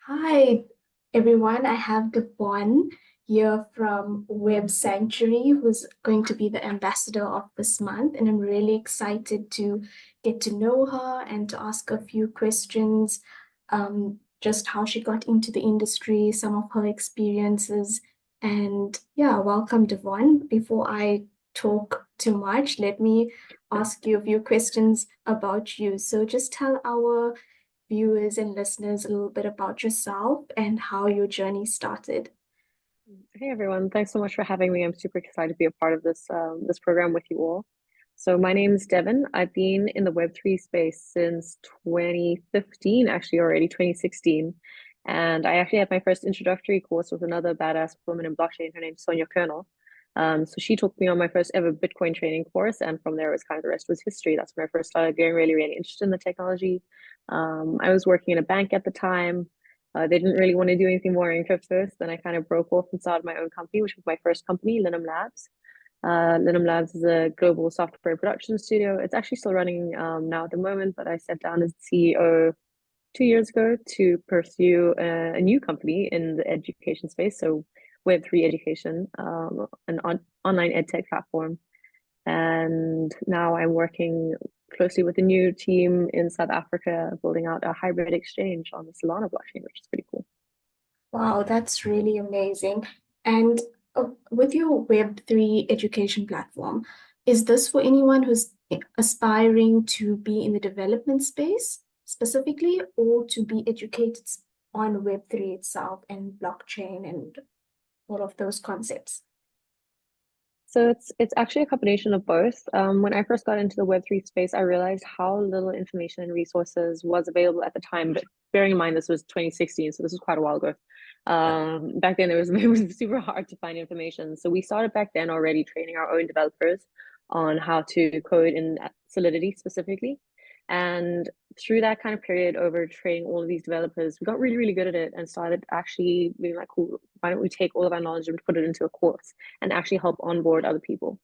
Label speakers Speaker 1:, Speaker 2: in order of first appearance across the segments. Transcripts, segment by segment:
Speaker 1: Hi, everyone. I have Devon here from Web Sanctuary, who's going to be the ambassador of this month. And I'm really excited to get to know her and to ask a few questions, just how she got into the industry, some of her experiences. And yeah, welcome, Devon. Before I talk too much, let me ask you a few questions about you. So just tell our viewers and listeners a little bit about yourself and how your journey started.
Speaker 2: Hey everyone, thanks so much for having me. I'm super excited to be a part of this program with you all. So my name is Devon. I've been in the Web3 space since 2015, actually already 2016. And I actually had my first introductory course with another badass woman in blockchain. Her name's 𝐃𝐞𝐯𝐳𝐧. So she took me on my first ever Bitcoin training course, and from there it was kind of the rest was history. That's when I first started getting really interested in the technology. I was working in a bank at the time. They didn't really want to do anything more in crypto. Then I kind of broke off and started my own company, which was my first company, Linum Labs. Linum Labs is a global software production studio. It's actually still running now at the moment, but I stepped down as CEO 2 years ago to pursue a new company in the education space. So Web3 education, an online edtech platform. And now I'm working closely with a new team in South Africa, building out a hybrid exchange on the Solana blockchain, which is pretty cool.
Speaker 1: Wow, that's really amazing. And with your Web3 education platform, is this for anyone who's aspiring to be in the development space specifically, or to be educated on Web3 itself and blockchain and all of those concepts?
Speaker 2: So it's actually a combination of both. When I first got into the Web3 space, I realized how little information and resources was available at the time. But bearing in mind this was 2016, so this was quite a while ago. Back then it was super hard to find information. So we started back then already training our own developers on how to code in Solidity specifically. And through that kind of period over training all of these developers, we got really good at it and started actually being like, cool, why don't we take all of our knowledge and put it into a course and actually help onboard other people.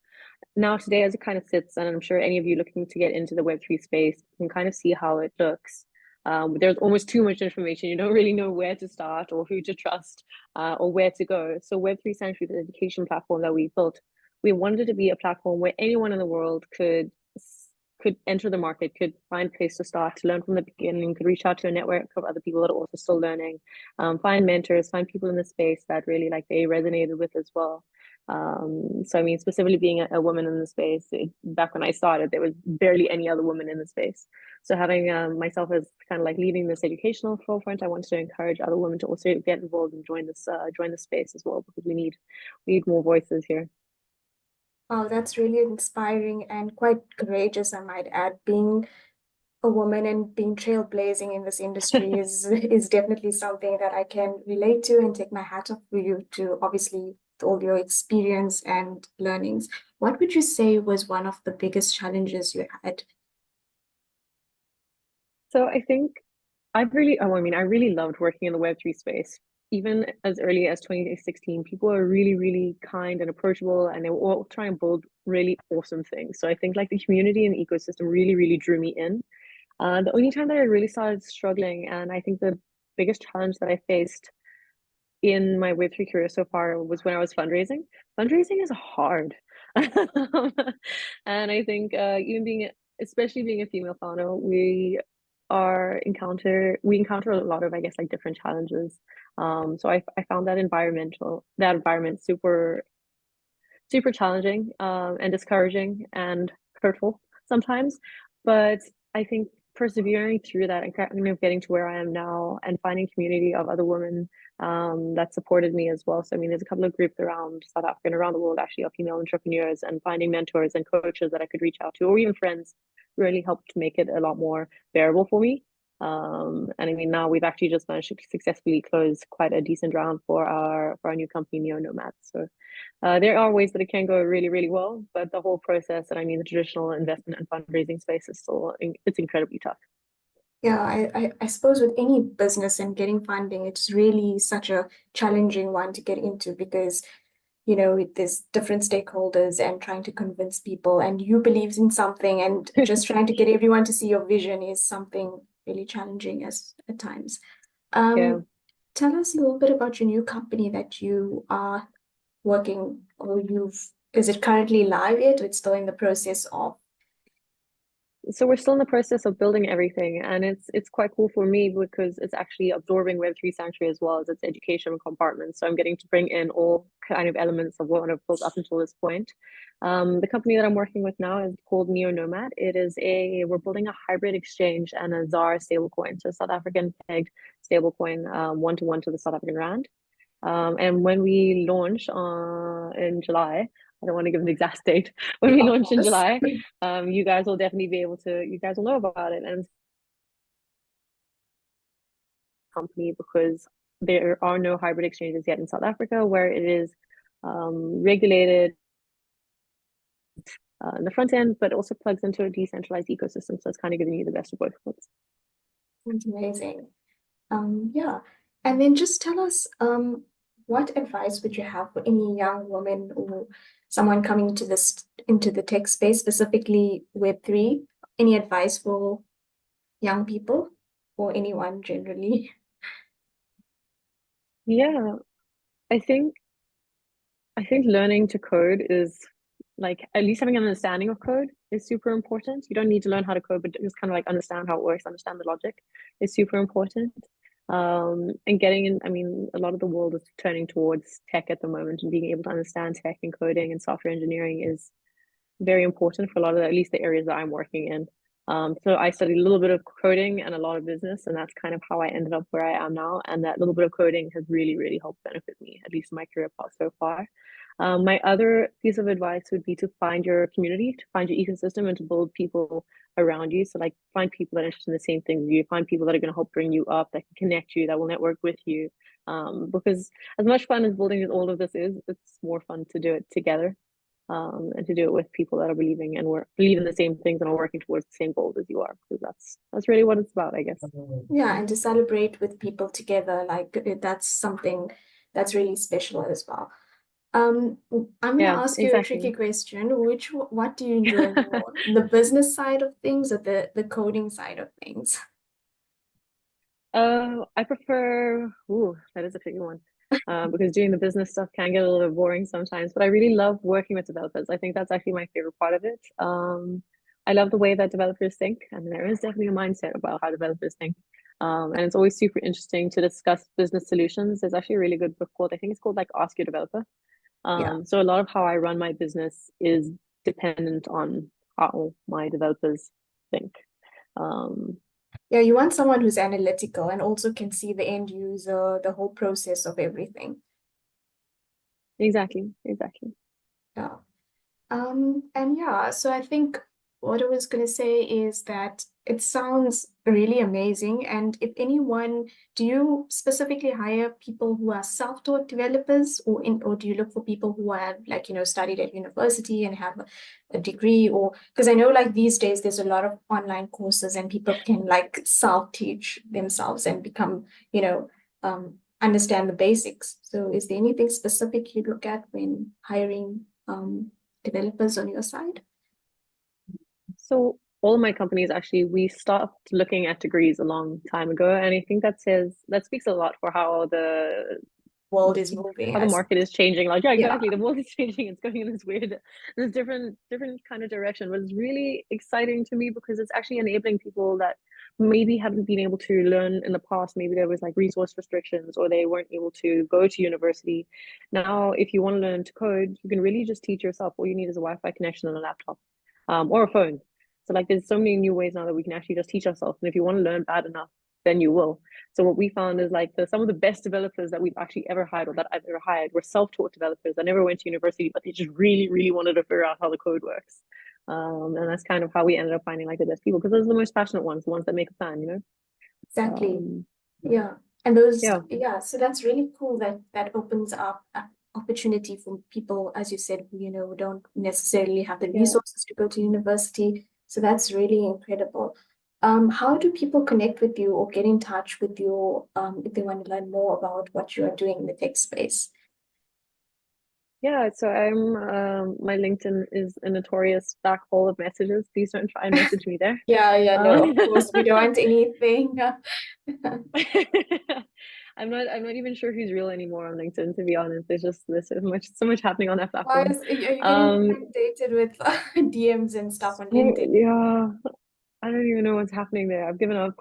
Speaker 2: Now, today, as it kind of sits, and I'm sure any of you looking to get into the Web3 space can kind of see how it looks. There's almost too much information. You don't really know where to start or who to trust or where to go. So Web3 Sanctuary, the education platform that we built, we wanted it to be a platform where anyone in the world could enter the market, could find a place to start, to learn from the beginning, could reach out to a network of other people that are also still learning, find mentors, find people in the space that really like they resonated with as well. So I mean, specifically being a woman in the space, back when I started, there was barely any other woman in the space. So having myself as kind of like leading this educational forefront, I wanted to encourage other women to also get involved and join the space as well, because we need more voices here.
Speaker 1: Oh, that's really inspiring and quite courageous, I might add. Being a woman and being trailblazing in this industry is definitely something that I can relate to and take my hat off for you to obviously all your experience and learnings. What would you say was one of the biggest challenges you had?
Speaker 2: So I think I really loved working in the Web3 space. Even as early as 2016, people were really kind and approachable, and they were all trying to build really awesome things. So I think like the community and ecosystem really drew me in. The only time that I really started struggling, and I think the biggest challenge that I faced in my Web3 career so far was when I was fundraising. Fundraising is hard. And I think especially being a female founder, we encounter a lot of, I guess, like different challenges. So I found that environment super challenging, and discouraging and hurtful sometimes. But I think persevering through that and kind of getting to where I am now and finding community of other women that supported me as well. So I mean, there's a couple of groups around South Africa and around the world actually of female entrepreneurs, and finding mentors and coaches that I could reach out to, or even friends, really helped make it a lot more bearable for me. And I mean, now we've actually just managed to successfully close quite a decent round for our new company, NeoNomad. So there are ways that it can go really well, but the whole process, and I mean the traditional investment and fundraising space is still, it's incredibly tough.
Speaker 1: Yeah, I suppose with any business and getting funding, it's really such a challenging one to get into because, there's different stakeholders and trying to convince people, and you believe in something, and just trying to get everyone to see your vision is something really challenging as at times.
Speaker 2: Yeah.
Speaker 1: Um, tell us a little bit about your new company that you are working, or is it currently live yet, or it's still in the process of?
Speaker 2: So we're still in the process of building everything, and it's quite cool for me because it's actually absorbing Web3 Sanctuary as well as its education compartment. So I'm getting to bring in all kind of elements of what I've built up until this point. The company that I'm working with now is called NeoNomad. We're building a hybrid exchange and a ZAR stablecoin, so South African pegged stablecoin, one to the South African rand. And when we launch in July, I don't want to give an exact date. When we
Speaker 1: Of
Speaker 2: launch in
Speaker 1: course.
Speaker 2: July, you guys will definitely you guys will know about it. And company because there are no hybrid exchanges yet in South Africa where it is regulated in the front end, but also plugs into a decentralized ecosystem. So it's kind of giving you the best of both worlds.
Speaker 1: That's amazing. Yeah. And then just tell us, what advice would you have for any young woman or someone coming into the tech space, specifically Web3? Any advice for young people or anyone generally?
Speaker 2: Yeah, I think I think learning to code is like at least having an understanding of code is super important. You don't need to learn how to code, but just kind of like understand how it works, understand the logic is super important. And getting in, I mean, a lot of the world is turning towards tech at the moment, and being able to understand tech and coding and software engineering is very important for a lot of at least the areas that I'm working in. So I studied a little bit of coding and a lot of business, and that's kind of how I ended up where I am now. And that little bit of coding has really, really helped benefit me, at least in my career path so far. My other piece of advice would be to find your community, to find your ecosystem, and to build people around you. So, like, find people that are interested in the same things as you, find people that are going to help bring you up, that can connect you, that will network with you. Because as much fun as building all of this is, it's more fun to do it together, and to do it with people that are believing and believe in the same things and are working towards the same goals as you are. Because that's really what it's about, I guess.
Speaker 1: Yeah, and to celebrate with people together, like that's something that's really special as well. I'm gonna
Speaker 2: Yeah,
Speaker 1: ask you a tricky
Speaker 2: exactly.
Speaker 1: question. What do you enjoy more, the business side of things or the coding side of things?
Speaker 2: I prefer. Ooh, that is a tricky one. Because doing the business stuff can get a little bit boring sometimes, but I really love working with developers. I think that's actually my favorite part of it. I love the way that developers think, and there is definitely a mindset about how developers think. And it's always super interesting to discuss business solutions. There's actually a really good book called, I think it's called like Ask Your Developer.
Speaker 1: Yeah.
Speaker 2: So a lot of how I run my business is dependent on how my developers think. Um,
Speaker 1: Yeah, you want someone who's analytical and also can see the end user, the whole process of everything.
Speaker 2: exactly, exactly.
Speaker 1: Yeah. And yeah, so I think what I was going to say is that it sounds really amazing. And if anyone, do you specifically hire people who are self-taught developers, or do you look for people who have, like, studied at university and have a degree? Or because I know like these days there's a lot of online courses and people can like self-teach themselves and become, understand the basics. So is there anything specific you look at when hiring developers on your side?
Speaker 2: So all of my companies actually, we stopped looking at degrees a long time ago, and I think that speaks a lot for
Speaker 1: World is moving,
Speaker 2: how the
Speaker 1: I
Speaker 2: market is changing. Like, yeah,
Speaker 1: yeah,
Speaker 2: exactly. The world is changing. It's going in this different kind of direction. But it's really exciting to me because it's actually enabling people that maybe haven't been able to learn in the past. Maybe there was like resource restrictions or they weren't able to go to university. Now, if you want to learn to code, you can really just teach yourself. All you need is a Wi-Fi connection and a laptop, or a phone. So like, there's so many new ways now that we can actually just teach ourselves. And if you want to learn bad enough, then you will. So what we found is like some of the best developers that we've actually ever hired or that I've ever hired were self-taught developers that never went to university, but they just really, really wanted to figure out how the code works. And that's kind of how we ended up finding like the best people because those are the most passionate ones, the ones that make a plan, you know?
Speaker 1: exactly.
Speaker 2: Um,
Speaker 1: Yeah. And those,
Speaker 2: yeah,
Speaker 1: yeah, so that's really cool that that opens up a opportunity for people, as you said, who don't necessarily have the
Speaker 2: yeah.
Speaker 1: resources to go to university. So that's really incredible. How do people connect with you or get in touch with you, if they want to learn more about what you are doing in the tech space?
Speaker 2: Yeah, so my LinkedIn is a notorious black hole of messages. Please don't try and message me there.
Speaker 1: Yeah, yeah, no,
Speaker 2: Um,
Speaker 1: of course, we don't want anything.
Speaker 2: I'm not even sure who's real anymore on LinkedIn, to be honest. There's so much happening on that
Speaker 1: Why
Speaker 2: platform.
Speaker 1: are you getting inundated with DMs and stuff on
Speaker 2: So
Speaker 1: LinkedIn?
Speaker 2: yeah, I don't even know what's happening there. I've given up.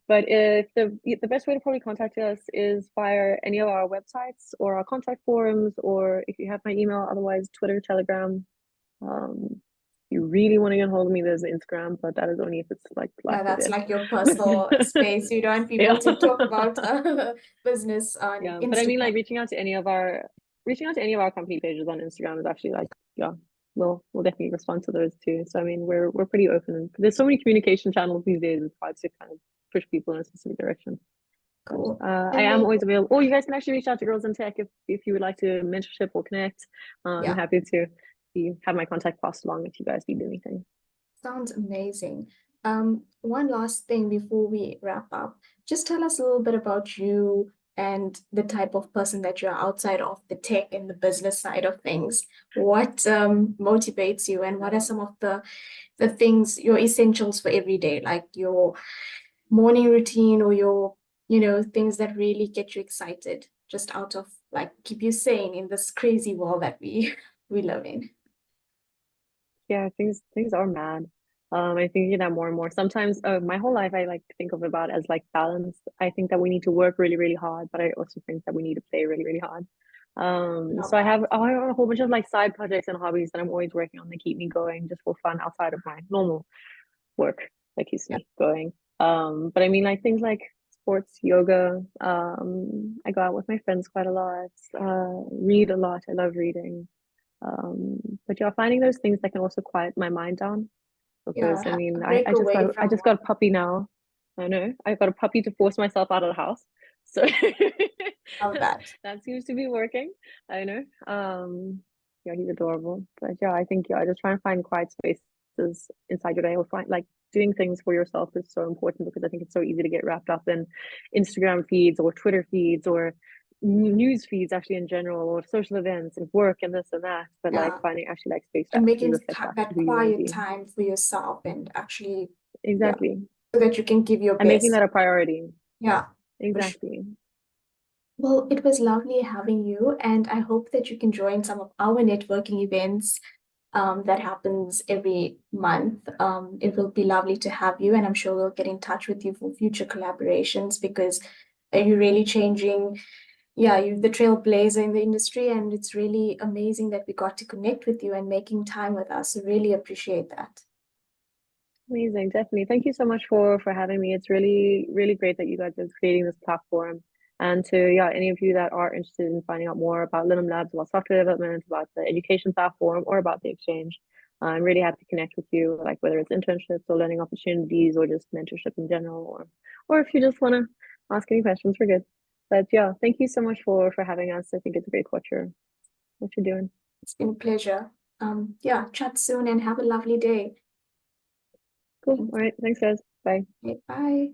Speaker 2: But if the best way to probably contact us is via any of our websites or our contact forums, or if you have my email, otherwise Twitter, Telegram. If you really want to get hold of me, there's the Instagram, but that is only if it's like life
Speaker 1: Yeah,
Speaker 2: or
Speaker 1: that's
Speaker 2: death.
Speaker 1: like your personal space. You don't want
Speaker 2: Yeah.
Speaker 1: people to talk about business on
Speaker 2: Yeah, but I mean, like
Speaker 1: Instagram.
Speaker 2: reaching out to any of our company pages on Instagram is actually like, yeah, we'll definitely respond to those too. So I mean, we're pretty open. There's so many communication channels these days. It's hard to kind of push people in a specific direction. But
Speaker 1: Cool.
Speaker 2: I
Speaker 1: And
Speaker 2: am
Speaker 1: then,
Speaker 2: always available. Oh, you guys can actually reach out to Girls in Tech if you would like to mentorship or connect. I'm
Speaker 1: yeah,
Speaker 2: happy to have my contact passed along if you guys need anything.
Speaker 1: sounds amazing. One last thing before we wrap up, just tell us a little bit about you and the type of person that you're outside of the tech and the business side of things. What motivates you, and what are some of the things, your essentials for every day, like your morning routine or your, things that really get you excited, just out of like keep you sane in this crazy world that we we live in.
Speaker 2: Yeah, things are mad. I think that more and more. Sometimes, my whole life, I like think of about as like balance. I think that we need to work really, really hard, but I also think that we need to play really, really hard.
Speaker 1: Love
Speaker 2: So
Speaker 1: that.
Speaker 2: I have a whole bunch of like side projects and hobbies that I'm always working on that keep me going just for fun outside of my normal work that keeps
Speaker 1: Yeah.
Speaker 2: me going. But I mean, like things like sports, yoga. I go out with my friends quite a lot. Read a lot. I love reading. But yeah, finding those things that can also quiet my mind down. Because
Speaker 1: Yeah,
Speaker 2: I mean,
Speaker 1: break away
Speaker 2: I
Speaker 1: from
Speaker 2: just
Speaker 1: work.
Speaker 2: got a puppy now. I know I got a puppy to force myself out of the house. So
Speaker 1: Love that.
Speaker 2: that seems to be working. I know. Yeah, he's adorable. But yeah, I think I just try and find quiet spaces inside your day or find like doing things for yourself is so important because I think it's so easy to get wrapped up in Instagram feeds or Twitter feeds or news feeds actually in general or social events and work and this and that, but like
Speaker 1: Yeah,
Speaker 2: finding actually like space to
Speaker 1: and
Speaker 2: actually
Speaker 1: making
Speaker 2: reflect back to
Speaker 1: that
Speaker 2: who you want to
Speaker 1: quiet
Speaker 2: be.
Speaker 1: time for yourself and actually, yeah,
Speaker 2: Exactly.
Speaker 1: so that you can give your
Speaker 2: And making
Speaker 1: best.
Speaker 2: that a priority.
Speaker 1: Yeah, for sure.
Speaker 2: Exactly.
Speaker 1: Well, it was lovely having you, and I hope that you can join some of our networking events that happens every month. It will be lovely to have you, and I'm sure we'll get in touch with you for future collaborations because you're really changing. Yeah, you're the trailblazer in the industry, and it's really amazing that we got to connect with you and making time with us. So really appreciate that.
Speaker 2: Amazing. Definitely. Thank you so much for having me. It's really, really great that you guys are creating this platform. And to any of you that are interested in finding out more about Linum Labs, about software development, about the education platform, or about the exchange, I'm really happy to connect with you, like whether it's internships or learning opportunities or just mentorship in general, or if you just want to ask any questions, we're good. But yeah, thank you so much for having us. I think it's great what you're doing.
Speaker 1: It's been a pleasure. Yeah, chat soon and have a lovely day.
Speaker 2: Cool. All right. Thanks, guys. Bye.
Speaker 1: Okay, bye.